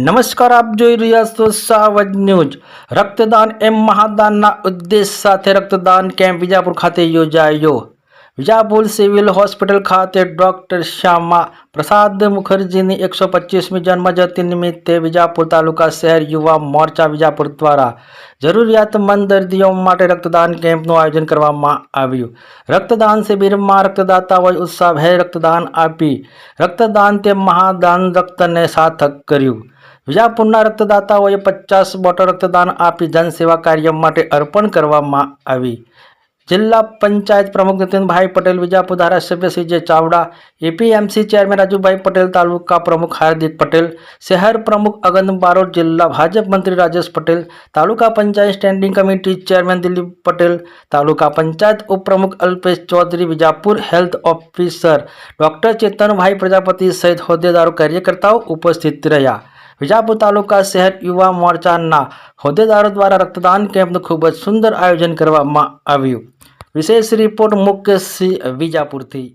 નમસ્કાર, આપ જોઈ રહ્યા છો સાવજ ન્યૂઝ। રક્તદાન એમ મહાદાનના ઉદ્દેશ સાથે રક્તદાન કેમ્પ વિજાપુર ખાતે યોજાયો। વિજાપુર સિવિલ હોસ્પિટલ ખાતે ડોક્ટર શ્યામા પ્રસાદ મુખર્જીની 125મી જન્મજયંતિ નિમિત્તે વિજાપુર તાલુકા શહેર યુવા મોરચા વિજાપુર દ્વારા જરૂરિયાતમંદ દર્દીઓ માટે રક્તદાન કેમ્પનું આયોજન કરવામાં આવ્યું। રક્તદાન શિબિરમાં રક્તદાતાઓએ ઉત્સાહભેર રક્તદાન આપી રક્તદાન તે મહાદાન રક્તને સાર્થક કર્યું। વિજાપુરના રક્તદાતાઓએ 50 બોટલ રક્તદાન આપી જનસેવા કાર્ય માટે અર્પણ કરવામાં આવી। જિલ્લા પંચાયત પ્રમુખ નીતિનભાઈ પટેલ, વિજાપુર ધારાસભ્ય CJ Chavda, APMC chairman Rajubhai Patel, taluka પ્રમુખ હાર્દિક પટેલ, શહેર પ્રમુખ અગન બારોટ, જિલ્લા ભાજપ મંત્રી Rajesh Patel, taluka panchayat standing committee chairman Dilip Patel, taluka panchayat ઉપપ્રમુખ Alpesh Chaudhary, Vijapur health officer doctor Chetanbhai Prajapati સહિત હોદ્દેદારો કાર્યકર્તાઓ ઉપસ્થિત રહ્યા। વિજાપુર તાલુકા શહેર યુવા મોરચાના હોદ્દેદારો દ્વારા રક્તદાન કેમ્પનું ખૂબ જ સુંદર આયોજન કરવામાં આવ્યું। વિશેષ રિપોર્ટ મુકેશ સિંહ, વિજાપુરથી।